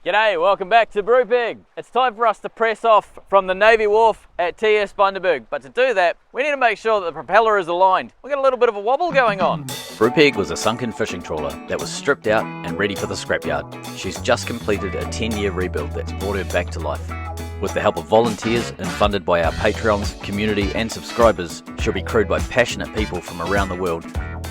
G'day, welcome back to Brupeg. It's time for us to press off from the Navy Wharf at TS Bundaberg, but to do that, we need to make sure that the propeller is aligned. We've got a little bit of a wobble going on. Brupeg was a sunken fishing trawler that was stripped out and ready for the scrapyard. She's just completed a 10-year rebuild that's brought her back to life. With the help of volunteers and funded by our Patreons, community and subscribers, she'll be crewed by passionate people from around the world.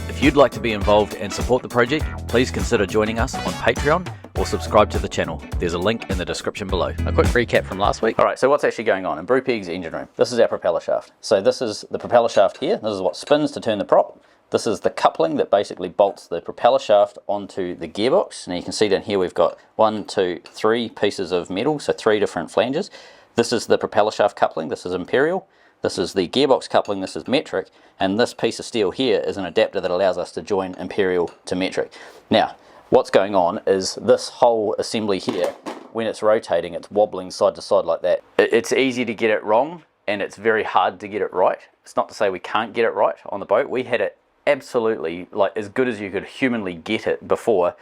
If you'd like to be involved and support the project, please consider joining us on Patreon or subscribe to the channel. There's a link in the description below. A quick recap from last week. Alright, so what's actually going on in Brupeg's engine room? This is our propeller shaft. So this is the propeller shaft here. This is what spins to turn the prop. This is the coupling that basically bolts the propeller shaft onto the gearbox. Now you can see down here we've got 1, 2, 3 pieces of metal, so 3 different flanges. This is the propeller shaft coupling, this is imperial. This is the gearbox coupling, this is metric, and this piece of steel here is an adapter that allows us to join imperial to metric. Now, what's going on is this whole assembly here, when it's rotating, it's wobbling side to side like that. It's easy to get it wrong, and it's very hard to get it right. It's not to say we can't get it right on the boat. We had it absolutely like as good as you could humanly get it before,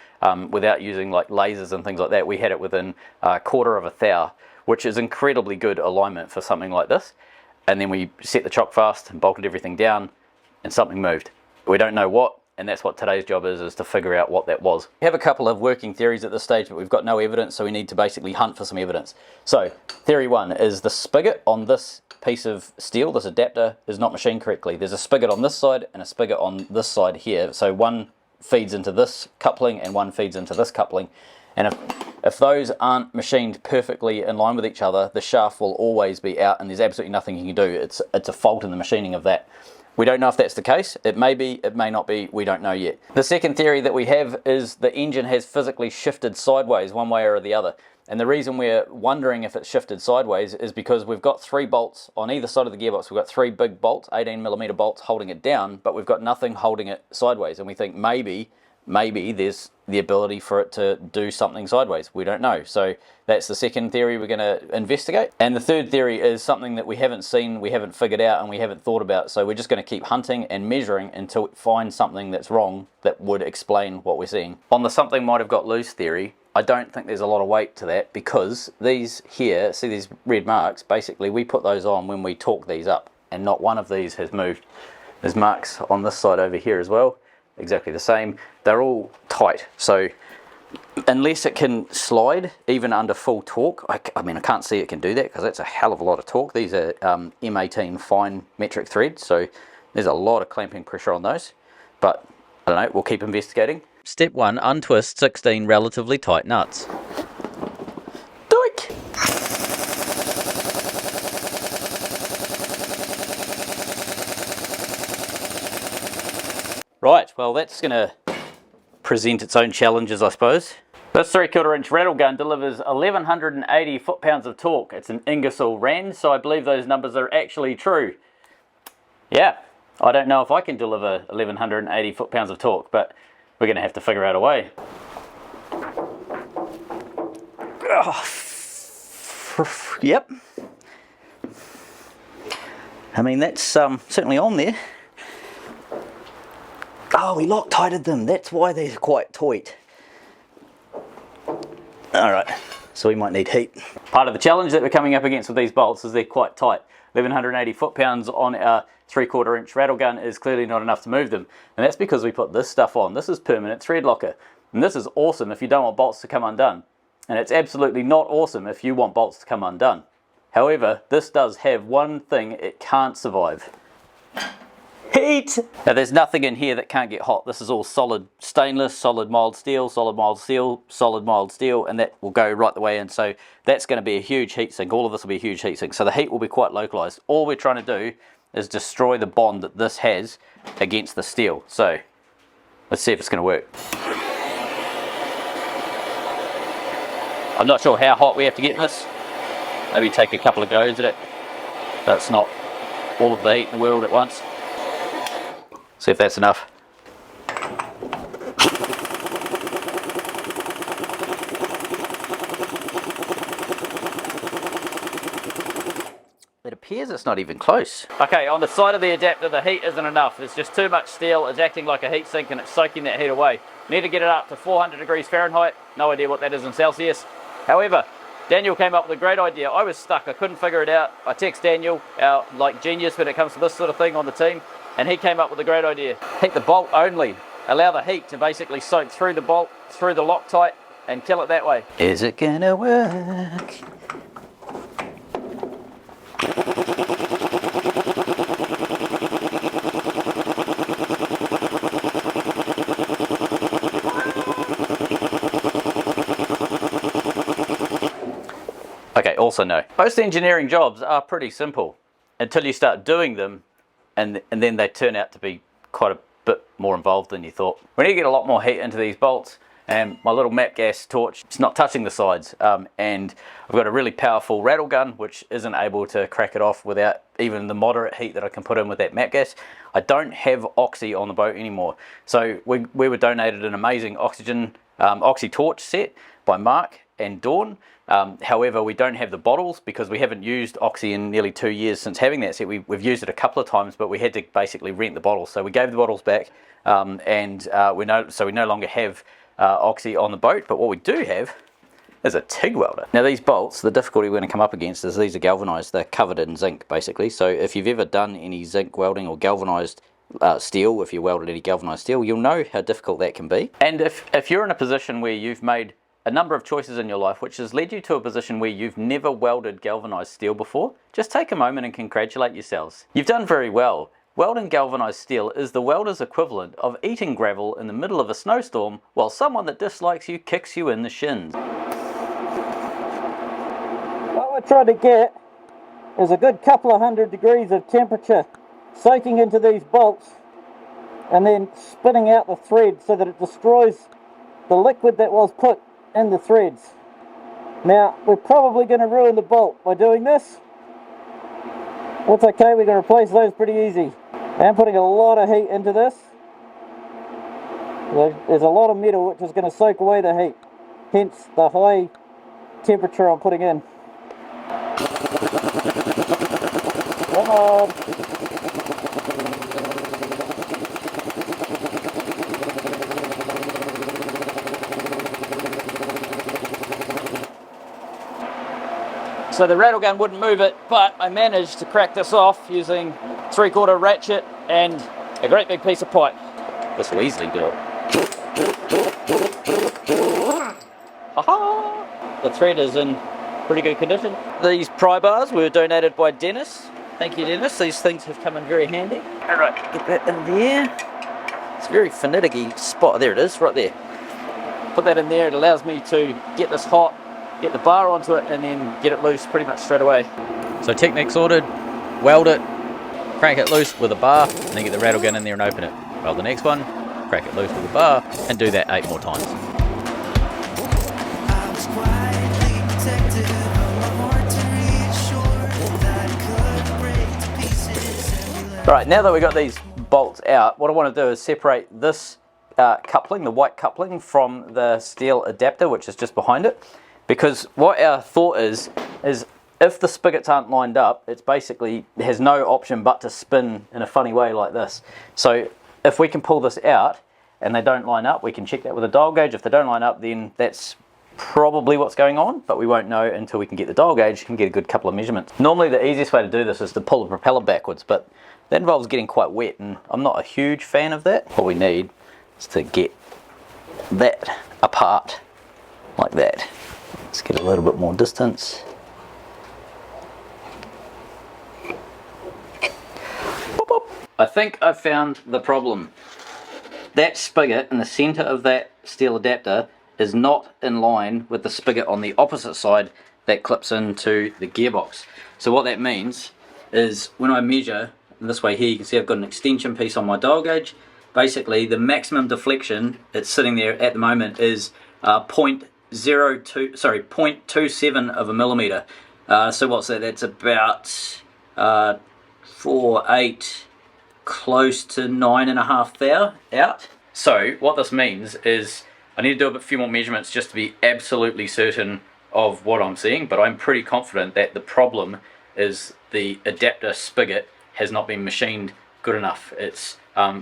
without using like lasers and things like that. We had it within a quarter of a thou, which is incredibly good alignment for something like this. And then we set the chock fast and bolted everything down and something moved. We don't know what, and that's what today's job is to figure out what that was. We have a couple of working theories at this stage, but we've got no evidence, so we need to basically hunt for some evidence. So theory 1 is the spigot on this piece of steel, this adapter, is not machined correctly. There's a spigot on this side and a spigot on this side here. So one feeds into this coupling and one feeds into this coupling. And if those aren't machined perfectly in line with each other, the shaft will always be out and there's absolutely nothing you can do. It's a fault in the machining of that. We don't know if that's the case. It may be, it may not be, we don't know yet. The second theory that we have is the engine has physically shifted sideways one way or the other. And the reason we're wondering if it's shifted sideways is because we've got 3 bolts on either side of the gearbox. We've got 3 big bolts, 18mm bolts holding it down, but we've got nothing holding it sideways. And we think maybe there's the ability for it to do something sideways. We don't know. So that's the second theory we're going to investigate. And the third theory is something that we haven't seen, we haven't figured out, and we haven't thought about. So we're just going to keep hunting and measuring until we find something that's wrong that would explain what we're seeing. On the something might have got loose theory, I don't think there's a lot of weight to that, because these here, see these red marks, basically we put those on when we torque these up, and not one of these has moved. There's marks on this side over here as well. Exactly the same. They're all tight, so unless it can slide even under full torque, I mean I can't see it can do that, because that's a hell of a lot of torque. These are M18 fine metric threads, so there's a lot of clamping pressure on those, but I don't know, we'll keep investigating. Step 1, untwist 16 relatively tight nuts. Doink! Right, well that's going to present its own challenges, I suppose. This 3/4-inch rattle gun delivers 1180 foot-pounds of torque. It's an Ingersoll Rand, so I believe those numbers are actually true. Yeah, I don't know if I can deliver 1180 foot-pounds of torque, but we're going to have to figure out a way. Oh, yep. I mean, that's certainly on there. Oh, we Loctited them. That's why they're quite tight. Alright, so we might need heat. Part of the challenge that we're coming up against with these bolts is they're quite tight. 1180 foot-pounds on our 3/4-inch rattle gun is clearly not enough to move them. And that's because we put this stuff on. This is permanent thread locker. And this is awesome if you don't want bolts to come undone. And it's absolutely not awesome if you want bolts to come undone. However, this does have one thing it can't survive. Heat! Now there's nothing in here that can't get hot. This is all solid stainless, solid mild steel, solid mild steel, solid mild steel, and that will go right the way in. So that's going to be a huge heat sink. All of this will be a huge heat sink. So the heat will be quite localized. All we're trying to do is destroy the bond that this has against the steel. So let's see if it's going to work. I'm not sure how hot we have to get this. Maybe take a couple of goes at it. That's not all of the heat in the world at once. See if that's enough. It appears it's not even close. Okay, on the side of the adapter the heat isn't enough. There's just too much steel. It's acting like a heat sink and it's soaking that heat away. Need to get it up to 400 degrees Fahrenheit. No idea what that is in Celsius. However, Daniel came up with a great idea. I was stuck, I couldn't figure it out. I text Daniel, our genius when it comes to this sort of thing on the team, and he came up with a great idea. Heat the bolt only. Allow the heat to basically soak through the bolt, through the Loctite, and kill it that way. Is it gonna work? Okay, also no. Most engineering jobs are pretty simple until you start doing them, and then they turn out to be quite a bit more involved than you thought. We need to get a lot more heat into these bolts, and my little map gas torch, it's not touching the sides, and I've got a really powerful rattle gun which isn't able to crack it off without even the moderate heat that I can put in with that map gas. I don't have oxy on the boat anymore, so we were donated an amazing oxy torch set by Mark and Dawn. However, we don't have the bottles because we haven't used oxy in nearly 2 years since having that set. We've used it a couple of times, but we had to basically rent the bottles. So we gave the bottles back, and we no longer have oxy on the boat. But what we do have is a TIG welder. Now these bolts, the difficulty we're going to come up against is these are galvanized. They're covered in zinc basically. So if you've ever done any zinc welding or galvanized steel, if you welded any galvanized steel, you'll know how difficult that can be. And if you're in a position where you've made a number of choices in your life which has led you to a position where you've never welded galvanized steel before, just take a moment and congratulate yourselves. You've done very well. Welding galvanized steel is the welder's equivalent of eating gravel in the middle of a snowstorm while someone that dislikes you kicks you in the shins. What we're trying to get is a good couple of 100 degrees of temperature soaking into these bolts and then spinning out the thread so that it destroys the liquid that was put in the threads. Now we're probably going to ruin the bolt by doing this. That's okay, we can replace those pretty easy. I'm putting a lot of heat into this. There's a lot of metal which is going to soak away the heat, hence the high temperature I'm putting in. Come on. So the rattle gun wouldn't move it, but I managed to crack this off using 3/4 ratchet and a great big piece of pipe. This will easily do it. Ha-ha! The thread is in pretty good condition. These pry bars were donated by Dennis. Thank you, Dennis. These things have come in very handy. Alright, get that in there. It's a very finicky spot. There it is, right there. Put that in there. It allows me to get this hot, get the bar onto it, and then get it loose pretty much straight away. So technique sorted, weld it, crank it loose with a bar, and then get the rattle gun in there and open it. Weld the next one, crank it loose with a bar, and do that 8 more times. Alright, now that we've got these bolts out, what I want to do is separate this coupling, the white coupling, from the steel adapter, which is just behind it. Because what our thought is if the spigots aren't lined up, it's basically has no option but to spin in a funny way like this. So if we can pull this out and they don't line up, we can check that with a dial gauge. If they don't line up, then that's probably what's going on, but we won't know until we can get the dial gauge and get a good couple of measurements. Normally the easiest way to do this is to pull the propeller backwards, but that involves getting quite wet, and I'm not a huge fan of that. What we need is to get that apart like that. Let's get a little bit more distance. I think I've found the problem. That spigot in the center of that steel adapter is not in line with the spigot on the opposite side that clips into the gearbox. So what that means is when I measure this way here, you can see I've got an extension piece on my dial gauge. Basically the maximum deflection that's sitting there at the moment is 0.27 of a millimeter. So what's that? That's about 4.8, close to 9.5 thou out. So what this means is I need to do a few more measurements just to be absolutely certain of what I'm seeing, but I'm pretty confident that the problem is the adapter spigot has not been machined good enough. It's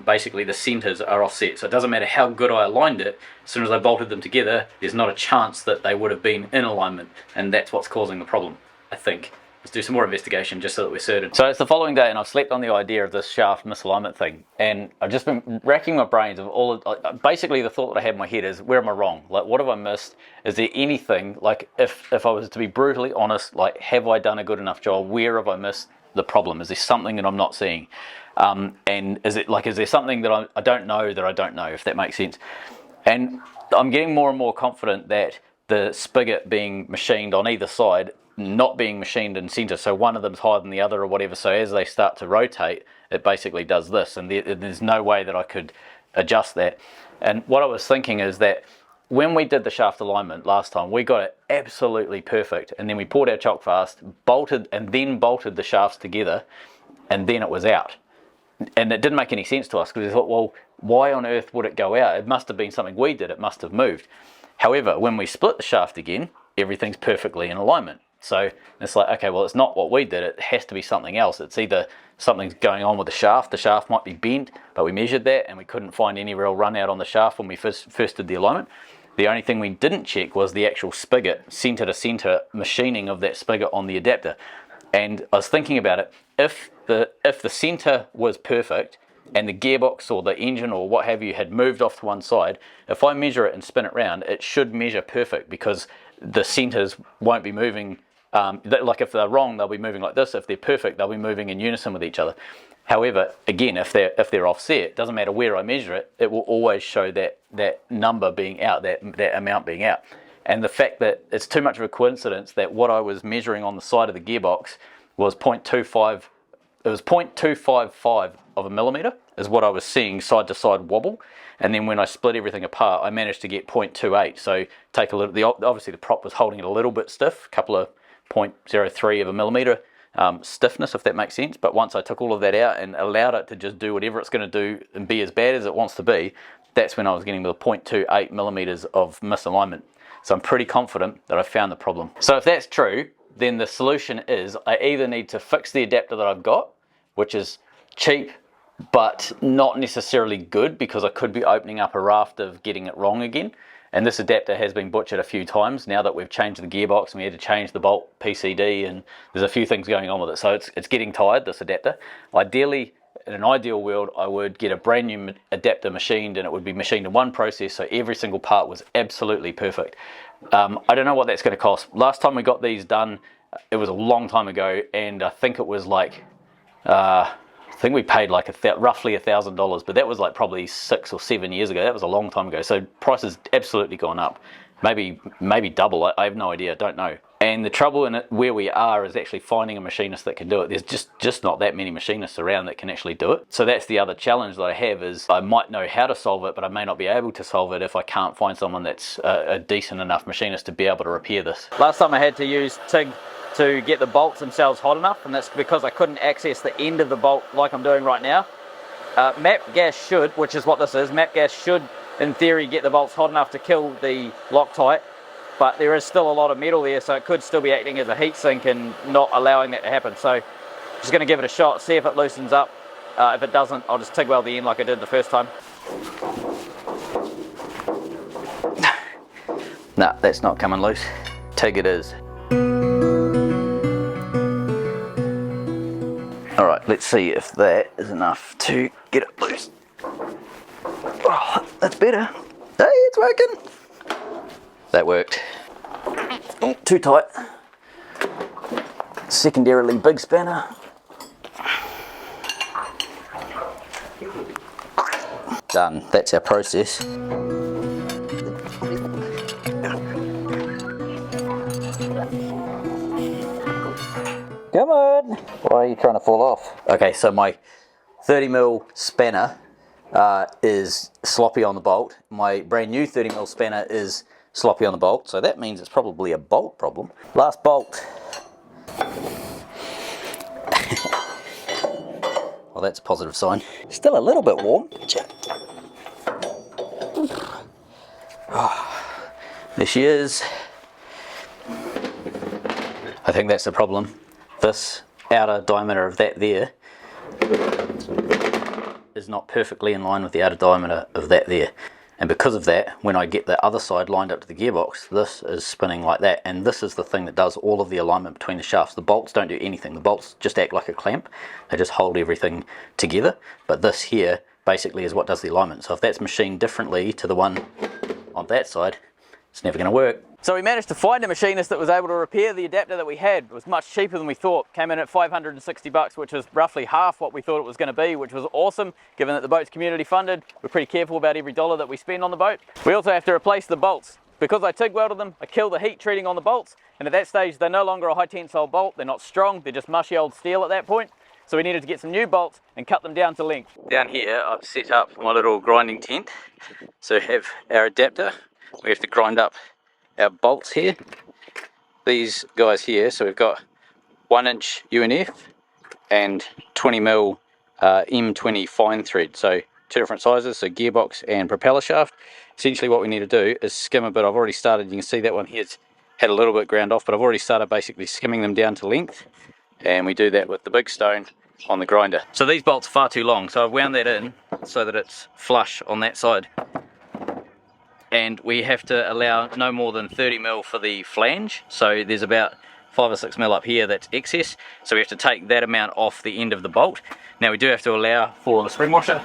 basically the centers are offset, so it doesn't matter how good I aligned it. As soon as I bolted them together, there's not a chance that they would have been in alignment, and that's what's causing the problem, I think. Let's do some more investigation just so that we're certain. So it's the following day and I've slept on the idea of this shaft misalignment thing, and I've just been racking my brains of all of, basically the thought that I have in my head is, where am I wrong? Like, what have I missed? Is there anything, like, if I was to be brutally honest, like, have I done a good enough job? Where have I missed the problem? Is there something that I'm not seeing? And is there something that I don't know, if that makes sense? And I'm getting more and more confident that the spigot being machined on either side, not being machined in center, so one of them's higher than the other or whatever, so as they start to rotate, it basically does this, and there's no way that I could adjust that. And what I was thinking is that when we did the shaft alignment last time, we got it absolutely perfect, and then we poured our chock fast, bolted the shafts together, and then it was out. And it didn't make any sense to us, because we thought, well, why on earth would it go out? It must have been something we did, it must have moved. However, when we split the shaft again, everything's perfectly in alignment. So it's like, okay, well, it's not what we did, it has to be something else. It's either something's going on with the shaft might be bent, but we measured that and we couldn't find any real run out on the shaft when we first did the alignment. The only thing we didn't check was the actual spigot, center to center machining of that spigot on the adapter. And I was thinking about it, if the center was perfect and the gearbox or the engine or what have you had moved off to one side, if I measure it and spin it round, it should measure perfect, because the centers won't be moving. Like if they're wrong, they'll be moving like this. If they're perfect, they'll be moving in unison with each other. However, again, if they're offset, it doesn't matter where I measure it, it will always show that number being out, that amount being out. And the fact that it's too much of a coincidence that what I was measuring on the side of the gearbox was 0.25, it was 0.255 of a millimeter is what I was seeing side to side wobble. And then when I split everything apart, I managed to get 0.28. So take a little, obviously the prop was holding it a little bit stiff, a couple of 0.03 of a millimeter stiffness, if that makes sense. But once I took all of that out and allowed it to just do whatever it's going to do and be as bad as it wants to be, that's when I was getting the 0.28 millimeters of misalignment. So I'm pretty confident that I found the problem. So if that's true, then the solution is I either need to fix the adapter that I've got, which is cheap but not necessarily good, because I could be opening up a raft of getting it wrong again. And this adapter has been butchered a few times now that we've changed the gearbox and we had to change the bolt PCD, and there's a few things going on with it. So it's getting tired, this adapter. Ideally, in an ideal world, I would get a brand new adapter machined, and it would be machined in one process, so every single part was absolutely perfect. I don't know what that's going to cost. Last time we got these done, it was a long time ago, and I think it was like, I think we paid like roughly $1,000, but that was like probably 6 or 7 years ago. That was a long time ago. So price has absolutely gone up. Maybe double. I have no idea. I don't know. And the trouble in it, where we are, is actually finding a machinist that can do it. There's just not that many machinists around that can actually do it. So that's the other challenge that I have, is I might know how to solve it, but I may not be able to solve it if I can't find someone that's a decent enough machinist to be able to repair this. Last time I had to use TIG to get the bolts themselves hot enough, and that's because I couldn't access the end of the bolt like I'm doing right now. MAP gas should, which is what this is, MAP gas should in theory get the bolts hot enough to kill the Loctite, but there is still a lot of metal there, so it could still be acting as a heat sink and not allowing that to happen. So I'm just going to give it a shot, see if it loosens up. If it doesn't, I'll just TIG weld the end like I did the first time. Nah, that's not coming loose. TIG it is. Alright, let's see if that is enough to get it loose. Oh, that's better. Hey, it's working. That worked. Oh, too tight. Secondarily, big spanner. Done. That's our process. Come on! Why are you trying to fall off? Okay, so my 30mm spanner is sloppy on the bolt. My brand new 30mm spanner is sloppy on the bolt, so that means it's probably a bolt problem. Last bolt. Well, that's a positive sign. Still a little bit warm. Oh, there she is. I think that's the problem. This outer diameter of that there is not perfectly in line with the outer diameter of that there. And because of that, when I get the other side lined up to the gearbox, this is spinning like that. And this is the thing that does all of the alignment between the shafts. The bolts don't do anything. The bolts just act like a clamp. They just hold everything together. But this here basically is what does the alignment. So if that's machined differently to the one on that side, it's never going to work. So we managed to find a machinist that was able to repair the adapter that we had. It was much cheaper than we thought. Came in at 560 bucks, which was roughly half what we thought it was going to be, which was awesome, given that the boat's community funded. We're pretty careful about every dollar that we spend on the boat. We also have to replace the bolts. Because I TIG welded them, I killed the heat treating on the bolts, and at that stage they're no longer a high tensile bolt. They're not strong, they're just mushy old steel at that point. So we needed to get some new bolts and cut them down to length. Down here I've set up my little grinding tent. So we have our adapter. We have to grind up our bolts here, these guys here. So we've got 1-inch UNF and 20mm M20 fine thread, so two different sizes, so gearbox and propeller shaft. Essentially what we need to do is skim a bit. I've already started, you can see that one here's had a little bit ground off, but I've already started basically skimming them down to length, and we do that with the big stone on the grinder. So these bolts are far too long, so I've wound that in so that it's flush on that side. And we have to allow no more than 30mm for the flange, so there's about 5 or 6mm up here that's excess, so we have to take that amount off the end of the bolt. Now we do have to allow for the spring washer,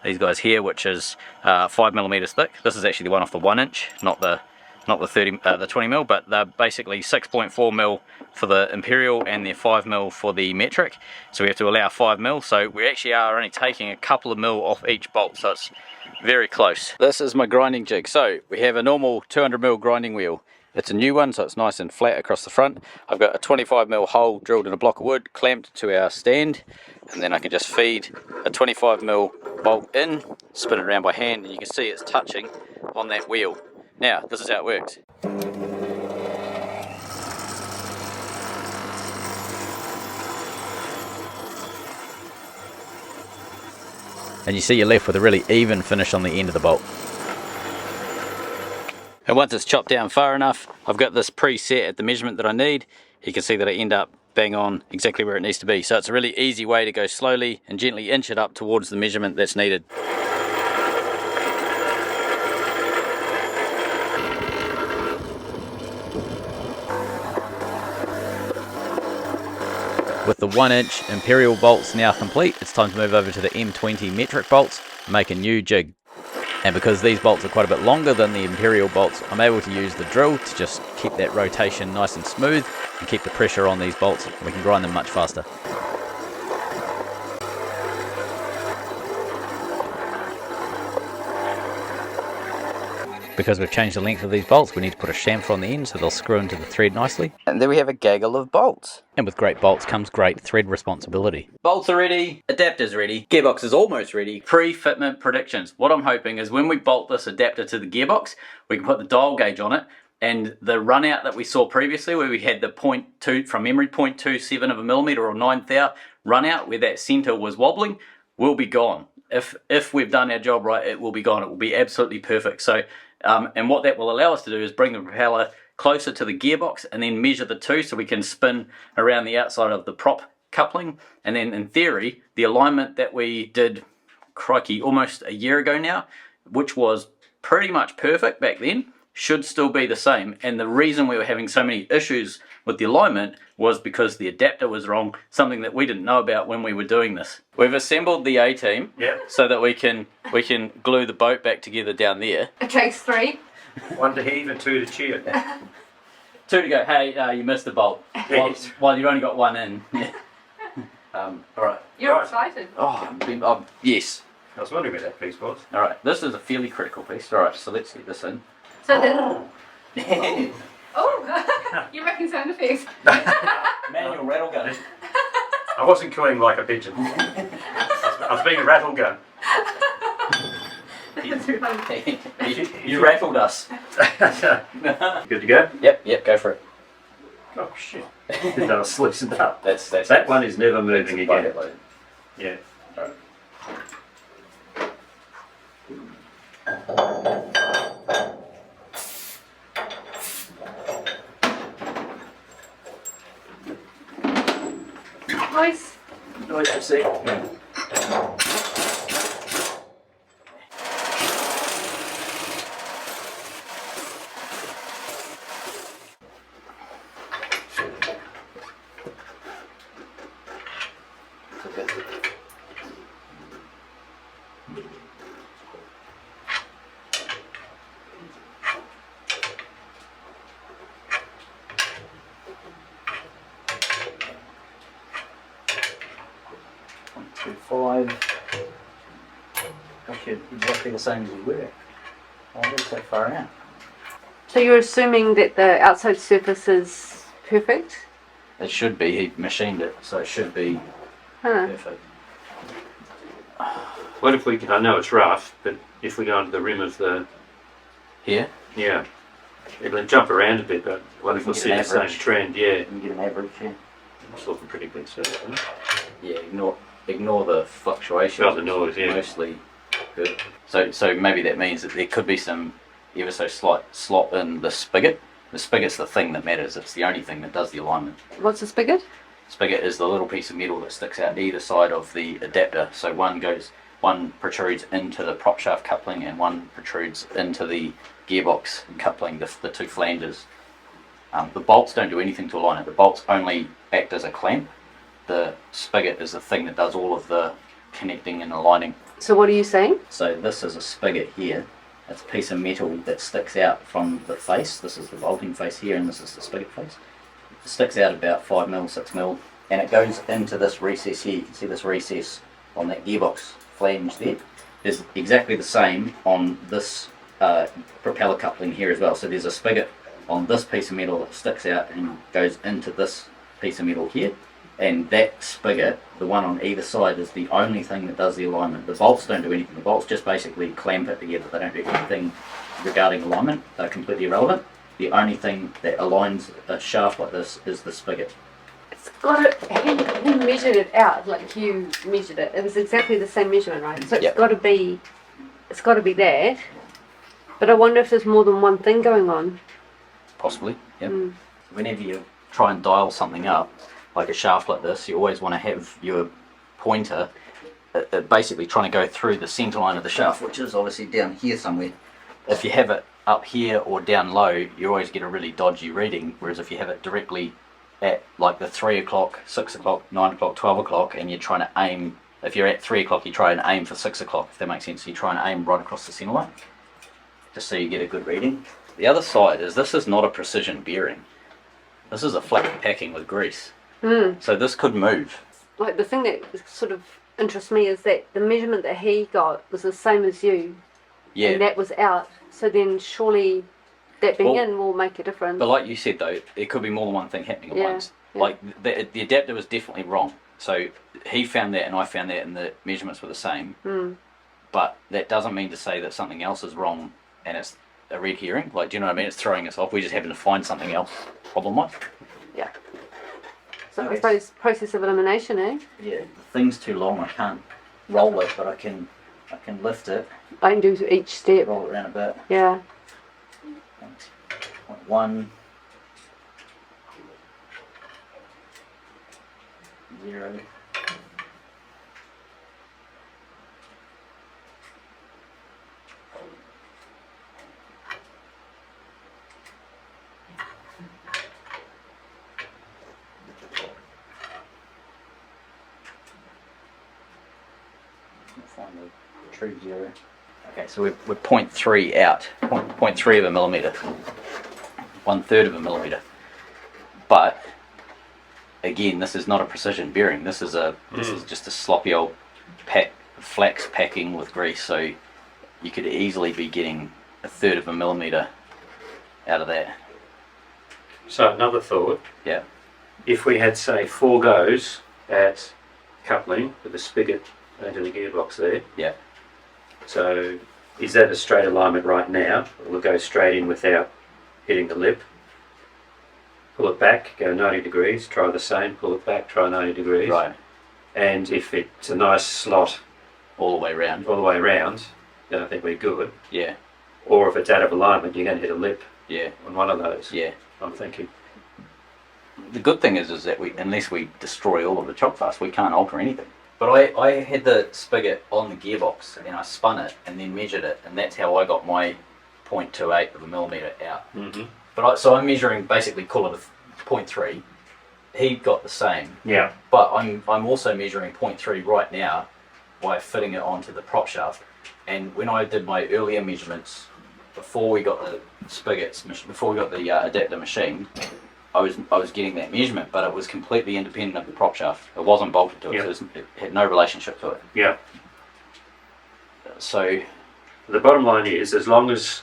these guys here, which is 5mm thick. This is actually the one off the 1-inch, not the 20mm, but they're basically 6.4mm for the imperial and they're 5mm for the metric, so we have to allow 5mm. So we actually are only taking a couple of mil off each bolt, so it's very close. This is my grinding jig. So we have a normal 200mm grinding wheel. It's a new one, so it's nice and flat across the front. I've got a 25mm hole drilled in a block of wood, clamped to our stand, and then I can just feed a 25mm bolt in, spin it around by hand, and you can see it's touching on that wheel. Now, this is how it works. And you see you're left with a really even finish on the end of the bolt. And once it's chopped down far enough, I've got this preset at the measurement that I need. You can see that I end up bang on exactly where it needs to be. So it's a really easy way to go slowly and gently inch it up towards the measurement that's needed. With the 1-inch imperial bolts now complete, it's time to move over to the M20 metric bolts and make a new jig. And because these bolts are quite a bit longer than the imperial bolts, I'm able to use the drill to just keep that rotation nice and smooth and keep the pressure on these bolts, and we can grind them much faster. Because we've changed the length of these bolts, we need to put a chamfer on the end so they'll screw into the thread nicely. And there we have a gaggle of bolts. And with great bolts comes great thread responsibility. Bolts are ready, adapter's ready, gearbox is almost ready. Pre-fitment predictions. What I'm hoping is when we bolt this adapter to the gearbox, we can put the dial gauge on it, and the run out that we saw previously where we had the 0.2, from memory, 0.27 of a millimeter or 9th run out where that center was wobbling, will be gone. If we've done our job right, it will be gone. It will be absolutely perfect. So, and what that will allow us to do is bring the propeller closer to the gearbox and then measure the two so we can spin around the outside of the prop coupling. And then in theory, the alignment that we did, crikey, almost a year ago now, which was pretty much perfect back then, should still be the same. And the reason we were having so many issues with the alignment was because the adapter was wrong, something that we didn't know about when we were doing this. We've assembled the A-team so that we can glue the boat back together down there. It takes 3. 1 to heave and 2 to cheer. 2 to go. Hey, you missed a bolt. Well, you've only got 1 in. All right. You're excited. Oh, yes. I was wondering where that piece was. All right. This is a fairly critical piece. All right. So let's get this in. So then. Oh, you're making sound effects. Manual rattle gun. I wasn't cooing like a pigeon. I was being a rattle gun. You rattled us. Good to go? Yep, go for it. Oh shit. Didn't know I was loosened up. That's that one is never moving again. Yeah. Nice. Nice to see. 5. Actually, exactly the same as we were. Oh, that's so far out. So you're assuming that the outside surface is perfect? It should be. He machined it, so it should be Huh. perfect. What if we, I know it's rough, but if we go onto the rim of the, Here, yeah, it'll jump around a bit, but what if we see the same trend? Yeah, you can get an average here. it's looking pretty good, so Yeah, ignore the fluctuation. Well, the noise, yeah. Mostly good. So maybe that means that there could be some ever so slight slop in the spigot. The spigot's the thing that matters. It's the only thing that does the alignment. What's a spigot? Spigot is the little piece of metal that sticks out either side of the adapter. So one protrudes into the prop shaft coupling and one protrudes into the gearbox coupling, the two flanges. The bolts don't do anything to align it. The bolts only act as a clamp. The spigot is the thing that does all of the connecting and aligning. So what are you saying? So this is a spigot here. It's a piece of metal that sticks out from the face. This is the bolting face here, and this is the spigot face. It sticks out about 5mm, 6mm, and it goes into this recess here. You can see this recess on that gearbox flange there. It's exactly the same on this propeller coupling here as well. So there's a spigot on this piece of metal that sticks out and goes into this piece of metal here. And that spigot, the one on either side, is the only thing that does the alignment. The bolts don't do anything. The bolts just basically clamp it together. They don't do anything regarding alignment. They're completely irrelevant. The only thing that aligns a shaft like this is the spigot. It's got it. He measured it out like you measured it. It was exactly the same measurement, right? So it's Yep. got to be. It's got to be that. But I wonder if there's more than one thing going on. Possibly, yeah. Whenever you try and dial something up, like a shaft like this, you always want to have your pointer basically trying to go through the centre line of the shaft, which is obviously down here somewhere. If you have it up here or down low, you always get a really dodgy reading, whereas if you have it directly at like the 3 o'clock, 6 o'clock, 9 o'clock, 12 o'clock, and you're trying to aim, if you're at 3 o'clock, you try and aim for 6 o'clock, if that makes sense. You try and aim right across the centre line, just so you get a good reading. The other side is this is not a precision bearing. This is a flat packing with grease. So this could move. Like the thing that sort of interests me is that the measurement that he got was the same as you. Yeah. And that was out. So then surely that being Well, in will make a difference. But like you said though, there could be more than one thing happening at Yeah, once. yeah. Like the adapter was definitely wrong. So he found that and I found that and the measurements were the same. But that doesn't mean to say that something else is wrong and it's a red herring. Like, do you know what I mean? It's throwing us off. We're just having to find something else problem-wise. Yeah. So I suppose process of elimination, eh? Yeah, the thing's too long. I can't roll it, but I can lift it, I can do each step. roll it around a bit. Yeah. 0.1, 0. Find the true 0. Okay, so we're 0.3 out, 0.3 of a millimetre, 1/3 of a millimetre. But again, this is not a precision bearing. This is just a sloppy old flax packing with grease. So you could easily be getting 1/3 of a millimetre out of that. So another thought, Yeah. if we had say 4 goes at coupling with the spigot into the gearbox there, Yeah. so is that a straight alignment right now? We'll go straight in without hitting the lip. Pull it back, go 90 degrees, try the same, pull it back, try 90 degrees. Right. And if it's a nice slot All the way around. all the way around, then I think we're good. Yeah. Or if it's out of alignment, you're going to hit a lip Yeah. on one of those. Yeah. I'm thinking. The good thing is that unless we destroy all of the chock fasts, we can't alter anything. But I had the spigot on the gearbox and I spun it and then measured it, and that's how I got my 0.28 of a millimetre out. So I'm measuring basically, call it a 0.3. He got the same. Yeah. But I'm also measuring 0.3 right now by fitting it onto the prop shaft. And when I did my earlier measurements before we got the spigots, before we got the adapter machined, I was getting that measurement, but it was completely independent of the prop shaft. It wasn't bolted to it. Yep. So it had no relationship to it. Yeah. So The bottom line is, as long as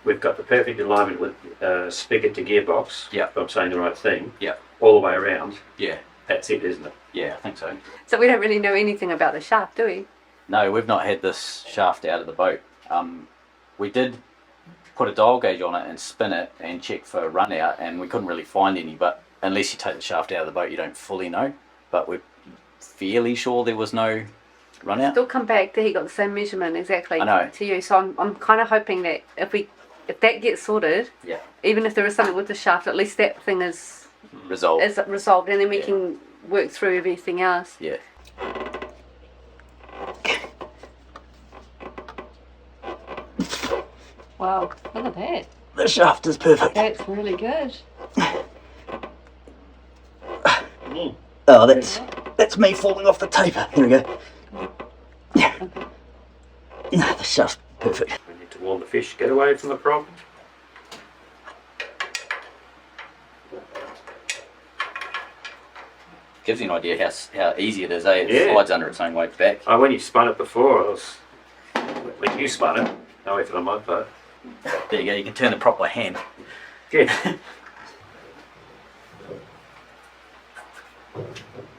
we've got the perfect alignment with spigot to gearbox, Yeah. if I'm saying the right thing, yeah, all the way around, yeah, that's it, isn't it? yeah, I think so. So we don't really know anything about the shaft, do we? No, we've not had this shaft out of the boat. We did put a dial gauge on it and spin it and check for run out, and we couldn't really find any, but unless you take the shaft out of the boat you don't fully know, but we're fairly sure there was no run out. Still come back that he got the same measurement exactly I know. to you. So I'm kind of hoping that if that gets sorted, Yeah, even if there is something with the shaft, at least that thing is resolved. resolved, and then we Yeah. can work through everything else. Yeah. Wow, look at that. The shaft is perfect. That's really good. Oh, that's me falling off the taper. Here we go. Yeah. No, the shaft's perfect. We need to warn the fish, get away from the prop. Gives you an idea how easy it is, eh? It Yeah. slides under its own weight back. Oh, when you spun it before, when you spun it, no effort on my part. There you go, you can turn the prop by hand. Yeah.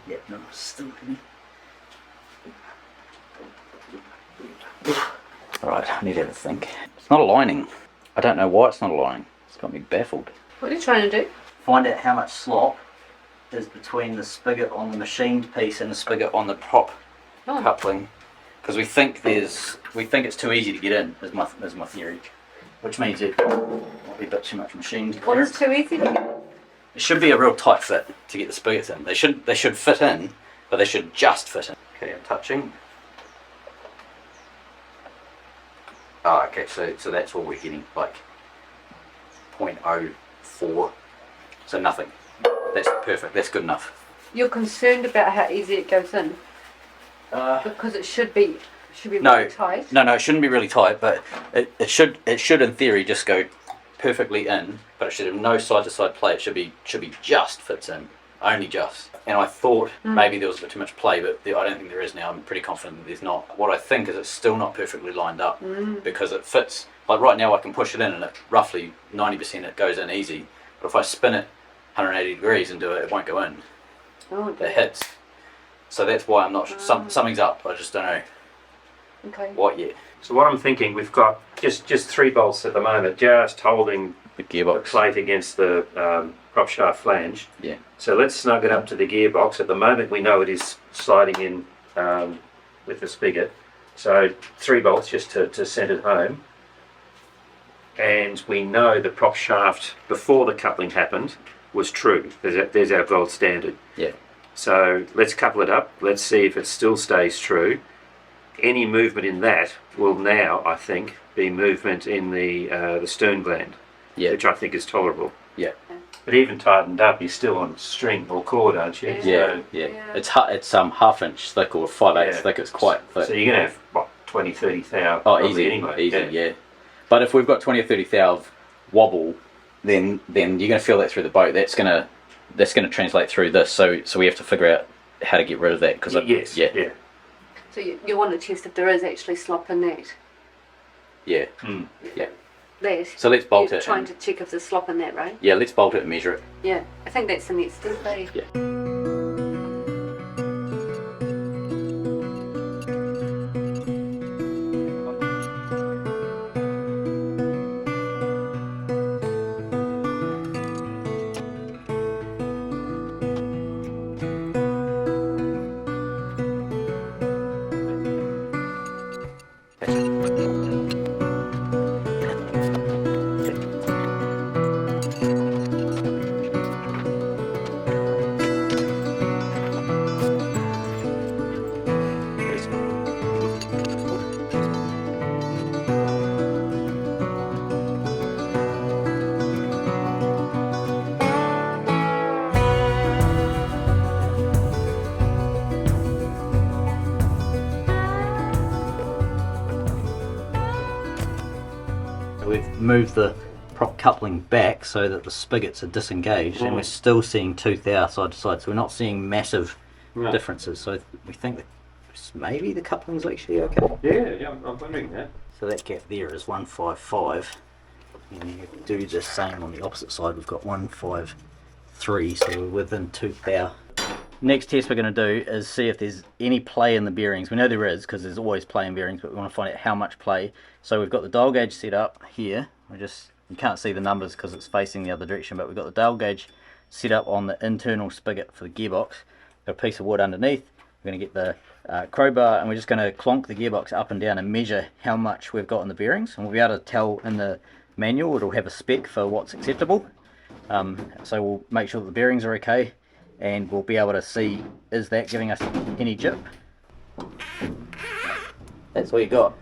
Yeah, no, still Alright, I need to have a think. It's not aligning. I don't know why it's not aligning. It's got me baffled. What are you trying to do? Find out how much slop is between the spigot on the machined piece and the spigot on the prop Oh. coupling. Because we think it's too easy to get in, is my theory. Which means it might be a bit too much machined What is clearance. too easy to get? It should be a real tight fit to get the spigots in. They should fit in, but they should just fit in. Okay, I'm touching. Oh, okay, so that's what we're getting, like 0.04. So nothing. That's perfect, that's good enough. You're concerned about how easy it goes in because it should be No, really tight. no, it shouldn't be really tight, but it should in theory just go perfectly in, but it should have no side to side play. It should be just fits in, only just. And I thought maybe there was a bit too much play, but I don't think there is now. I'm pretty confident that there's not. What I think is it's still not perfectly lined up because it fits. Like right now I can push it in and it roughly 90% it goes in easy, but if I spin it 180 degrees and do it, it won't go in. Oh, It dear. hits. So that's why I'm not sure. Something's up. I just don't know Okay. what yet. So what I'm thinking, we've got just 3 bolts at the moment, just holding The the gearbox. plate against the prop shaft flange. Yeah. So let's snug it up to the gearbox. At the moment we know it is sliding in with the spigot. So 3 bolts just to send it home. And we know the prop shaft before the coupling happened was true. There's our gold standard. Yeah. So let's couple it up. Let's see if it still stays true. Any movement in that will now, I think, be movement in the stern gland, Yeah. which I think is tolerable. Yeah. But even tightened up, you're still on string or cord, aren't you? Yeah. Yeah. It's half inch thick or 5/8 Yeah. thick. It's quite thick. So you're going to have, what, 20, 30 thou? Oh, probably easy, anyway. easy, yeah. But if we've got 20 or 30 thou of wobble, then you're going to feel that through the boat. That's going to translate through this. So we have to figure out how to get rid of that because Yes, yeah. So you want to test if there is actually slop in that. yeah. That. So let's bolt You're it. trying And, to check if there's slop in that, right? yeah, let's bolt it and measure it. Yeah. I think that's the next step, eh? Yeah. We've moved the prop coupling back so that the spigots are disengaged, and we're still seeing 2 thou side to side, so we're not seeing massive differences. So we think that maybe the coupling's actually okay. Yeah, I'm wondering that. So that gap there is 155, and you do the same on the opposite side. We've got 153, so we're within 2 thou. Next test we're going to do is see if there's any play in the bearings. We know there is, because there's always play in bearings, but we want to find out how much play. So we've got the dial gauge set up here. You can't see the numbers because it's facing the other direction, but we've got the dial gauge set up on the internal spigot for the gearbox. Got a piece of wood underneath. We're going to get the crowbar, and we're just going to clonk the gearbox up and down and measure how much we've got in the bearings, and we'll be able to tell in the manual. It'll have a spec for what's acceptable. So we'll make sure that the bearings are okay, and we'll be able to see, is that giving us any jip. That's all you got.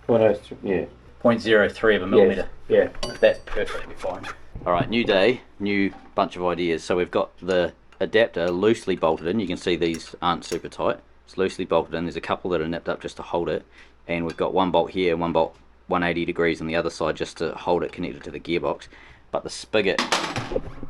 0.03 of a millimetre. Yeah. That's perfectly fine. Alright, new day, new bunch of ideas. So we've got the adapter loosely bolted in. You can see these aren't super tight. It's loosely bolted in. There's a couple that are nipped up just to hold it. And we've got one bolt here, one bolt 180 degrees on the other side just to hold it connected to the gearbox. But the spigot,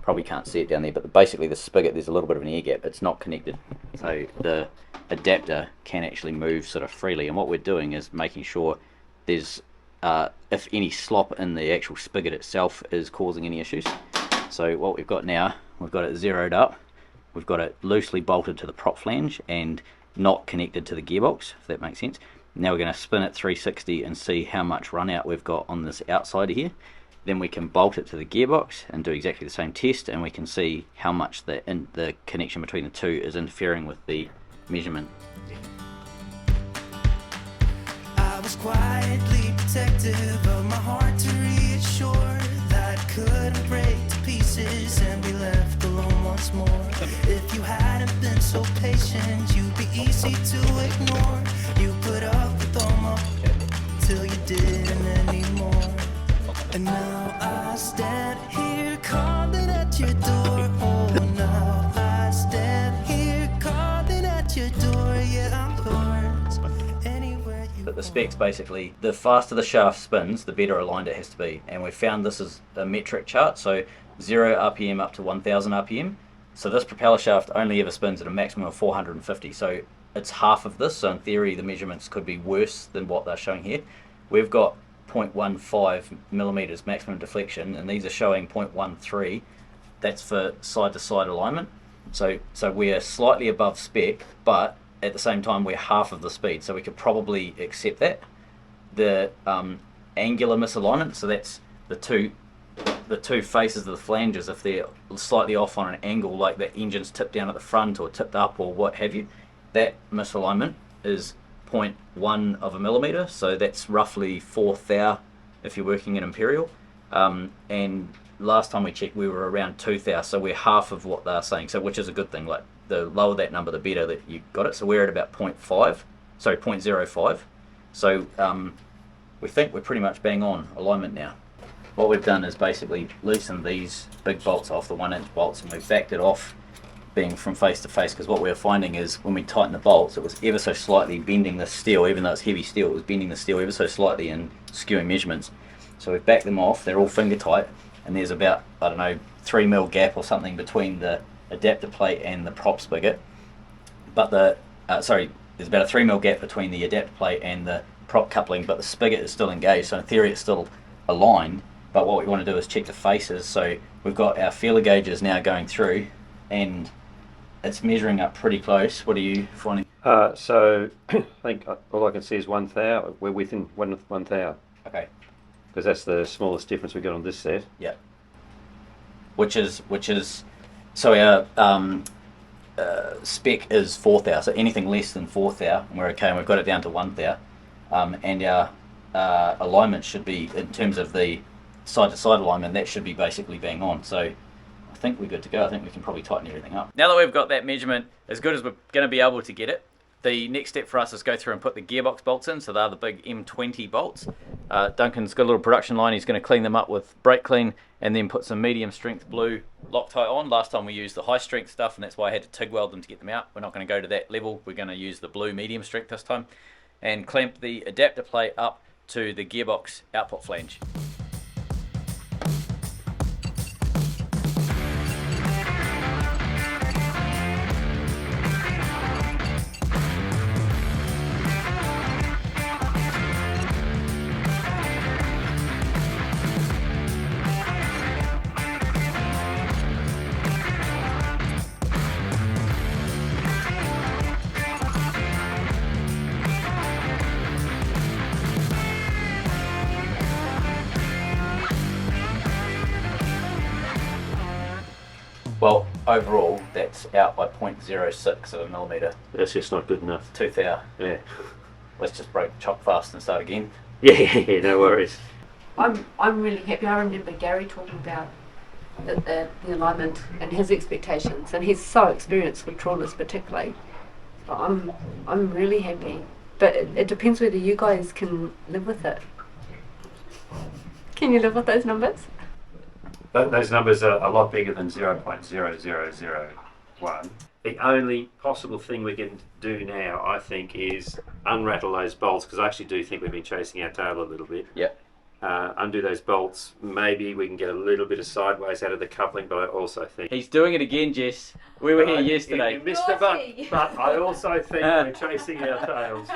probably can't see it down there, but basically the spigot, there's a little bit of an air gap. It's not connected. So the adapter can actually move sort of freely. And what we're doing is making sure there's, if any slop in the actual spigot itself is causing any issues. So what we've got now, we've got it zeroed up. We've got it loosely bolted to the prop flange and not connected to the gearbox, if that makes sense. Now we're going to spin it 360 and see how much run out we've got on this outside here. Then we can bolt it to the gearbox and do exactly the same test, and we can see how much the connection between the two is interfering with the measurement. I was quietly protective of my heart to reassure that I couldn't break to pieces and be left alone once more. If you hadn't been so patient, you'd be easy to ignore. You put up with all my till you didn't anymore. And now I stand here calling at your door. Oh, now I stand here calling at your door. Yeah, I'm yours. Anywhere you But the specs basically, the faster the shaft spins, the better aligned it has to be. And we found this is a metric chart, so 0 RPM up to 1000 RPM. So this propeller shaft only ever spins at a maximum of 450. So it's half of this. So in theory, the measurements could be worse than what they're showing here. We've got 0.15 millimeters maximum deflection, and these are showing 0.13. That's for side to side alignment. So we're slightly above spec, but at the same time we're half of the speed, so we could probably accept that. The angular misalignment, so that's the two faces of the flanges, if they're slightly off on an angle, like the engine's tipped down at the front or tipped up or what have you, that misalignment is 0.1 of a millimeter, so that's roughly 4 thou if you're working in imperial. And last time we checked, we were around 2 thou, so we're half of what they're saying. So which is a good thing. Like the lower that number, the better that you got it. So we're at about 0.05. So we think we're pretty much bang on alignment now. What we've done is basically loosened these big bolts off, the 1-inch bolts, and we've backed it off, being from face to face, because what we were finding is when we tighten the bolts, it was ever so slightly bending the steel. Even though it's heavy steel, it was bending the steel ever so slightly and skewing measurements. So we've backed them off. They're all finger tight, and there's about, I don't know, 3 mil gap or something between the adapter plate and the prop spigot. But there's about a 3 mil gap between the adapter plate and the prop coupling, but the spigot is still engaged, so in theory it's still aligned. But what we want to do is check the faces. So we've got our feeler gauges now going through, and it's measuring up pretty close. What are you finding? So I think all I can see is 1 thou. We're within 1 thou. Okay. Because that's the smallest difference we got on this set. Yeah. Which is so our spec is 4 thou. So anything less than 4 thou, and we're okay. And we've got it down to 1 thou. And our alignment should be, in terms of the side to side alignment, that should be basically bang on. So I think we're good to go. I think we can probably tighten everything up. Now that we've got that measurement as good as we're going to be able to get it, the next step for us is go through and put the gearbox bolts in. So they're the big M20 bolts. Duncan's got a little production line. He's going to clean them up with brake clean and then put some medium strength blue Loctite on. Last time we used the high strength stuff, and that's why I had to TIG weld them to get them out. We're not going to go to that level. We're going to use the blue medium strength this time, and clamp the adapter plate up to the gearbox output flange. Well, overall, that's out by 0.06 of a millimetre. That's just not good enough. Tooth out. Yeah. Let's just break chock fast and start again. Yeah, no worries. I'm really happy. I remember Gary talking about the alignment and his expectations, and he's so experienced with trawlers particularly. So I'm really happy. But it depends whether you guys can live with it. Can you live with those numbers? Those numbers are a lot bigger than 0.0001. The only possible thing we can do now, I think, is unrattle those bolts, because I actually do think we've been chasing our tail a little bit. Yep. Undo those bolts. Maybe we can get a little bit of sideways out of the coupling, but I also think... He's doing it again, Jess. We were here yesterday. You missed the but I also think we're chasing our tails.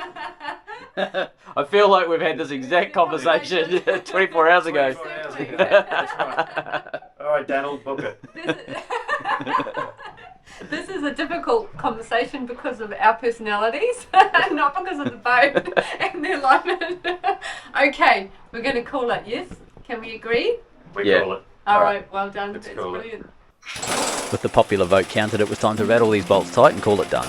I feel like we've had this exact conversation 24 hours ago. 24 hours ago. That's right. All right, Daniel, book it. This is a difficult conversation because of our personalities, not because of the boat and the alignment. Okay, we're going to call it, yes? Can we agree? We call it. All right, well done. Let's That's call it. brilliant. With the popular vote counted, it was time to rattle these bolts tight and call it done.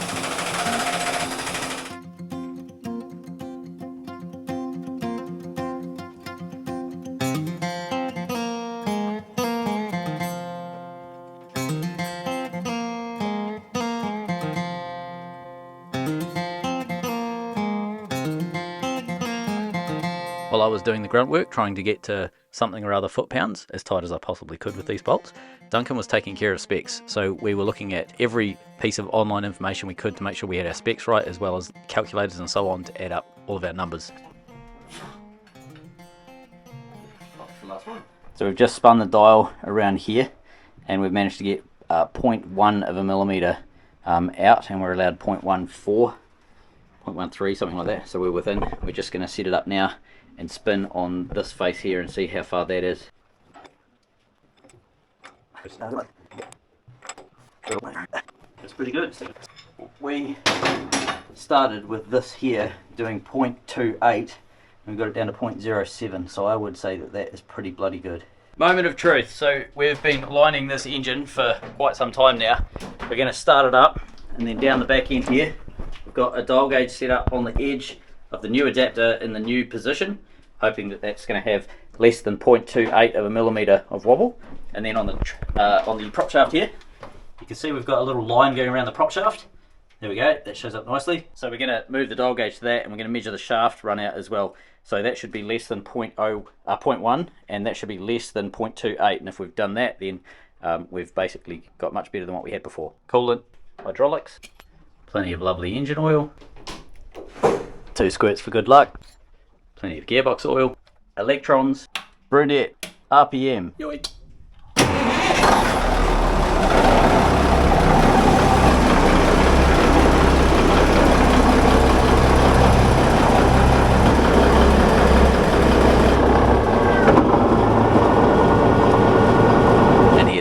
While I was doing the grunt work, trying to get to something or other foot-pounds, as tight as I possibly could with these bolts, Duncan was taking care of specs. So we were looking at every piece of online information we could to make sure we had our specs right, as well as calculators and so on to add up all of our numbers. So we've just spun the dial around here, and we've managed to get 0.1 of a millimetre out, and we're allowed 0.14, 0.13, something like that. So we're within. We're just going to set it up now and spin on this face here and see how far that is. That's pretty good. We started with this here doing 0.28 and we got it down to 0.07, so I would say that that is pretty bloody good. Moment of truth. So we've been lining this engine for quite some time now. We're going to start it up, and then down the back end here we've got a dial gauge set up on the edge of the new adapter in the new position, hoping that that's going to have less than 0.28 of a millimetre of wobble. And then on the prop shaft here, you can see we've got a little line going around the prop shaft. There we go, that shows up nicely. So we're going to move the dial gauge to that, and we're going to measure the shaft run out as well. So that should be less than 0.1, and that should be less than 0.28. And if we've done that, then we've basically got much better than what we had before. Coolant, hydraulics, plenty of lovely engine oil, 2 squirts for good luck, plenty of gearbox oil, electrons, brunette, RPM. Yoink.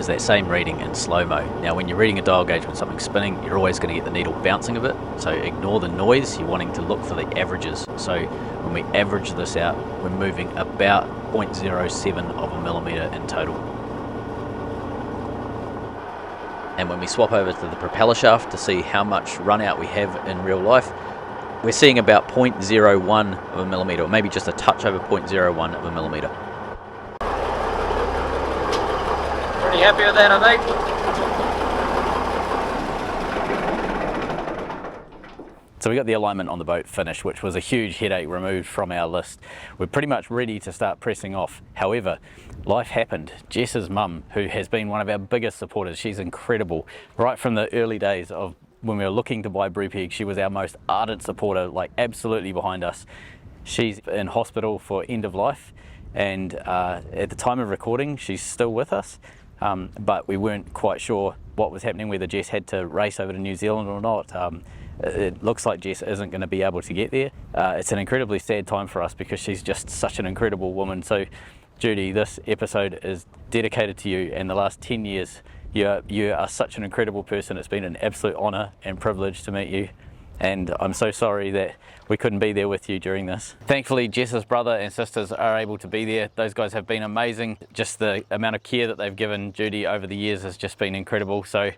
That same reading in slow-mo. Now when you're reading a dial gauge when something's spinning, you're always going to get the needle bouncing a bit, so ignore the noise. You're wanting to look for the averages. So when we average this out, we're moving about 0.07 of a millimetre in total. And when we swap over to the propeller shaft to see how much run out we have in real life, we're seeing about 0.01 of a millimetre, or maybe just a touch over 0.01 of a millimetre. Pretty happy with that, I think. So we got the alignment on the boat finished, which was a huge headache removed from our list. We're pretty much ready to start pressing off. However, life happened. Jess's mum, who has been one of our biggest supporters, she's incredible. Right from the early days of when we were looking to buy Brupeg, she was our most ardent supporter, like absolutely behind us. She's in hospital for end of life, and at the time of recording, she's still with us. But we weren't quite sure what was happening, whether Jess had to race over to New Zealand or not. It looks like Jess isn't going to be able to get there. It's an incredibly sad time for us because she's just such an incredible woman. So Judy, this episode is dedicated to you, and the last 10 years you are such an incredible person. It's been an absolute honour and privilege to meet you. and I'm so sorry that we couldn't be there with you during this. Thankfully, Jess's brother and sisters are able to be there. Those guys have been amazing. Just the amount of care that they've given Judy over the years has just been incredible. So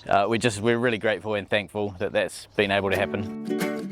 we're really grateful and thankful that that's been able to happen.